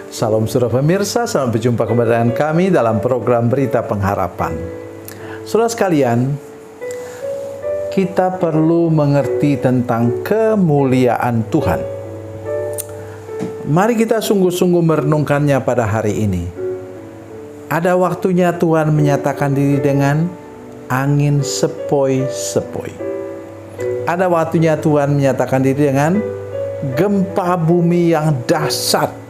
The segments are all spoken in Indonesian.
Salam saudara pemirsa, selamat berjumpa kembali dengan kami dalam program Berita Pengharapan. Saudara sekalian, kita perlu mengerti tentang kemuliaan Tuhan. Mari kita sungguh-sungguh merenungkannya pada hari ini. Ada waktunya Tuhan menyatakan diri dengan angin sepoi-sepoi. Ada waktunya Tuhan menyatakan diri dengan gempa bumi yang dahsyat.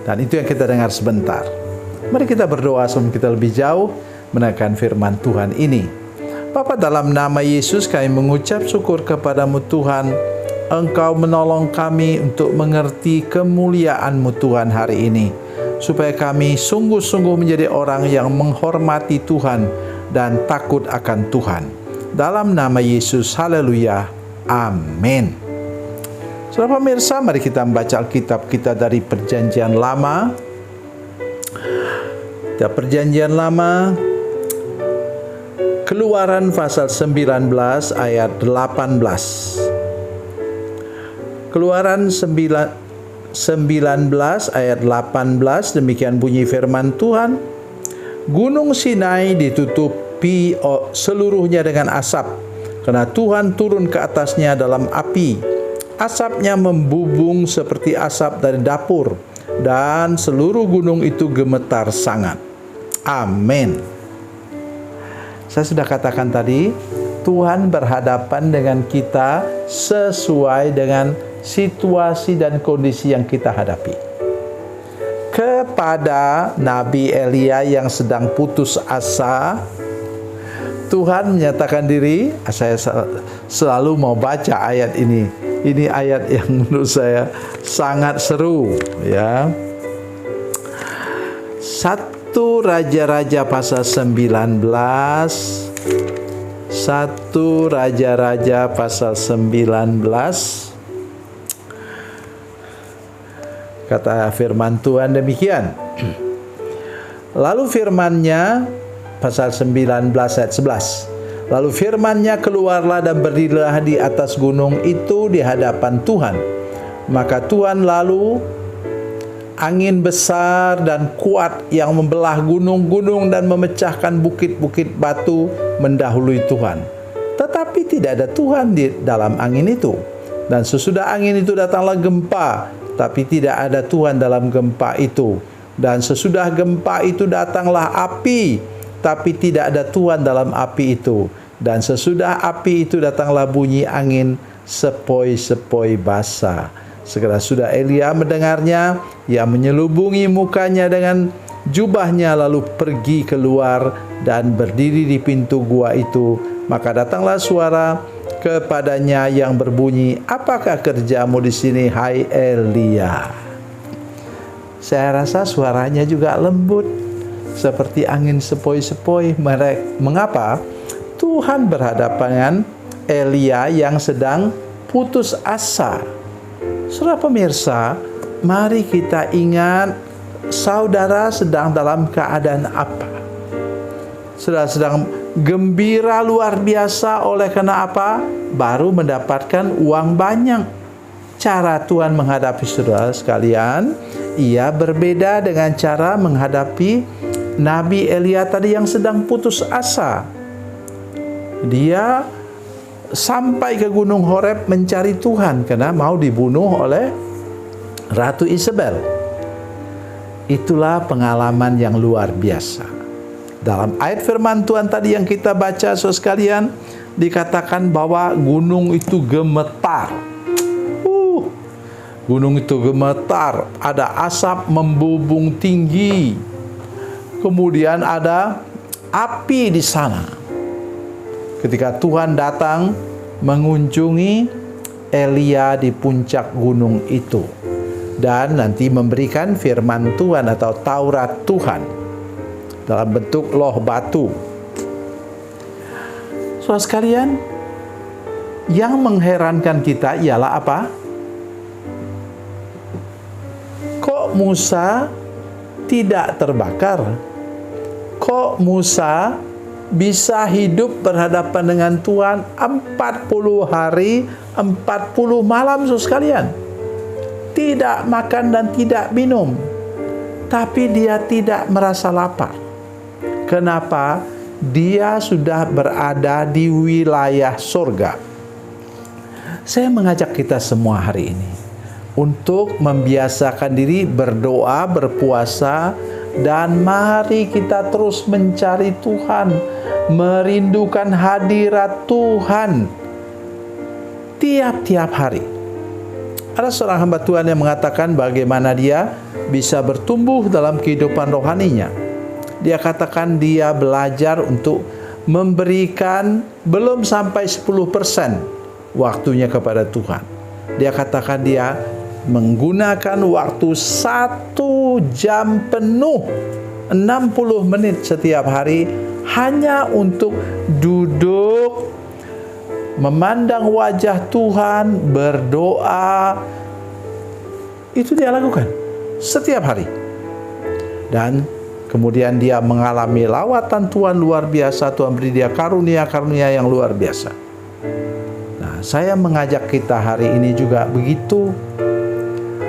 Dan itu yang kita dengar sebentar. Mari kita berdoa sebelum kita lebih jauh menekan firman Tuhan ini. Bapa, dalam nama Yesus kami mengucap syukur kepadamu Tuhan. Engkau menolong kami untuk mengerti kemuliaan-Mu Tuhan hari ini. Supaya kami sungguh-sungguh menjadi orang yang menghormati Tuhan dan takut akan Tuhan. Dalam nama Yesus, haleluya, amin. Saudara pemirsa, mari kita membaca Alkitab kita dari Perjanjian Lama. Perjanjian Lama, Keluaran pasal 19 ayat 18. Keluaran 19 ayat 18, demikian bunyi firman Tuhan. Gunung Sinai ditutupi seluruhnya dengan asap, karena Tuhan turun ke atasnya dalam api. Asapnya membubung seperti asap dari dapur, dan seluruh gunung itu gemetar sangat. Amin. Saya sudah katakan tadi, Tuhan berhadapan dengan kita sesuai dengan situasi dan kondisi yang kita hadapi. Kepada Nabi Elia yang sedang putus asa, Tuhan menyatakan diri. Saya selalu mau baca ayat ini. Ini ayat yang menurut saya sangat seru, ya. 1 Raja-Raja pasal 19. 1 Raja-Raja pasal 19. Kata firman Tuhan demikian. Lalu firman-Nya pasal 19 ayat 11. Lalu firman-Nya keluarlah dan berdirilah di atas gunung itu di hadapan Tuhan. Maka Tuhan lalu angin besar dan kuat yang membelah gunung-gunung dan memecahkan bukit-bukit batu mendahului Tuhan. Tetapi tidak ada Tuhan di dalam angin itu. Dan sesudah angin itu datanglah gempa, tapi tidak ada Tuhan dalam gempa itu. Dan sesudah gempa itu datanglah api, tapi tidak ada Tuhan dalam api itu. Dan sesudah api itu datanglah bunyi angin sepoi-sepoi basah. Segera sudah Elia mendengarnya, ia menyelubungi mukanya dengan jubahnya lalu pergi keluar dan berdiri di pintu gua itu. Maka datanglah suara kepadanya yang berbunyi, "Apakah kerjamu di sini, hai Elia?" Saya rasa suaranya juga lembut, seperti angin sepoi-sepoi. Mengapa? Tuhan berhadapan dengan Elia yang sedang putus asa. Saudara pemirsa, mari kita ingat saudara sedang dalam keadaan apa? Saudara sedang gembira luar biasa oleh karena apa? Baru mendapatkan uang banyak. Cara Tuhan menghadapi saudara sekalian, ia berbeda dengan cara menghadapi Nabi Elia tadi yang sedang putus asa. Dia sampai ke Gunung Horeb mencari Tuhan karena mau dibunuh oleh Ratu Isabel. Itulah pengalaman yang luar biasa. Dalam ayat firman Tuhan tadi yang kita baca, saudara sekalian, dikatakan bahwa gunung itu gemetar. Gunung itu gemetar, ada asap membubung tinggi. Kemudian ada api di sana. Ketika Tuhan datang mengunjungi Elia di puncak gunung itu, dan nanti memberikan firman Tuhan atau Taurat Tuhan dalam bentuk loh batu. Saudara sekalian, yang mengherankan kita ialah apa? Kok Musa tidak terbakar? Kok Musa bisa hidup berhadapan dengan Tuhan 40 hari, 40 malam, saudara sekalian? tidak makan dan tidak minum, tapi dia tidak merasa lapar. Kenapa? Dia sudah berada di wilayah surga. Saya mengajak kita semua hari ini untuk membiasakan diri berdoa, berpuasa, dan mari kita terus mencari Tuhan, merindukan hadirat Tuhan tiap-tiap hari. Ada seorang hamba Tuhan yang mengatakan bagaimana dia bisa bertumbuh dalam kehidupan rohaninya. Dia katakan dia belajar untuk memberikan belum sampai 10% waktunya kepada Tuhan. Dia katakan dia menggunakan waktu 1 jam penuh, 60 menit setiap hari hanya untuk duduk, memandang wajah Tuhan, berdoa. Itu dia lakukan setiap hari. Dan kemudian dia mengalami lawatan Tuhan luar biasa. Tuhan beri dia karunia-karunia yang luar biasa. Nah, saya mengajak kita hari ini juga begitu.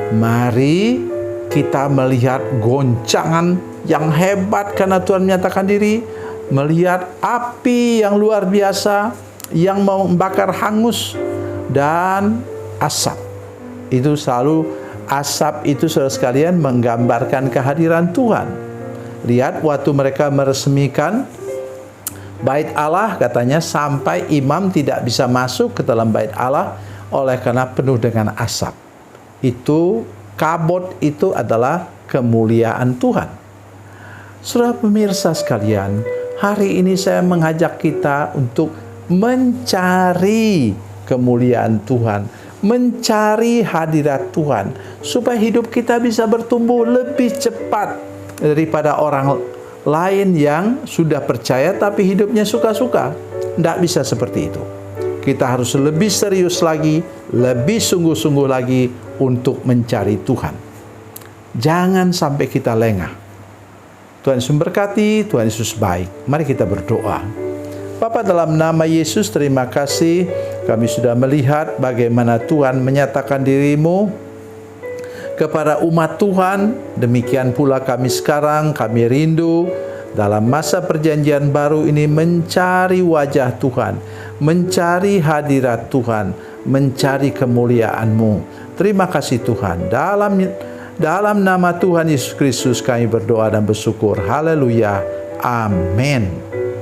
Mari kita melihat goncangan yang hebat karena Tuhan menyatakan diri, melihat api yang luar biasa yang membakar hangus dan asap. Itu selalu asap itu, saudara sekalian, menggambarkan kehadiran Tuhan. Lihat waktu mereka meresmikan bait Allah, katanya sampai imam tidak bisa masuk ke dalam bait Allah oleh karena penuh dengan asap. Itu kabut, itu adalah kemuliaan Tuhan. Saudara pemirsa sekalian, hari ini saya mengajak kita untuk mencari kemuliaan Tuhan, mencari hadirat Tuhan, supaya hidup kita bisa bertumbuh lebih cepat daripada orang lain yang sudah percaya tapi hidupnya suka-suka. Tidak bisa seperti itu. Kita harus lebih serius lagi, lebih sungguh-sungguh lagi untuk mencari Tuhan. Jangan sampai kita lengah. Tuhan Yesus memberkati, Tuhan Yesus baik. Mari kita berdoa. Bapa, dalam nama Yesus, terima kasih kami sudah melihat bagaimana Tuhan menyatakan diri-Mu kepada umat Tuhan. Demikian pula kami sekarang, kami rindu dalam masa perjanjian baru ini mencari wajah Tuhan, mencari hadirat Tuhan, mencari kemuliaan-Mu. Terima kasih Tuhan. Dalam nama Tuhan Yesus Kristus kami berdoa dan bersyukur. Haleluya. Amin.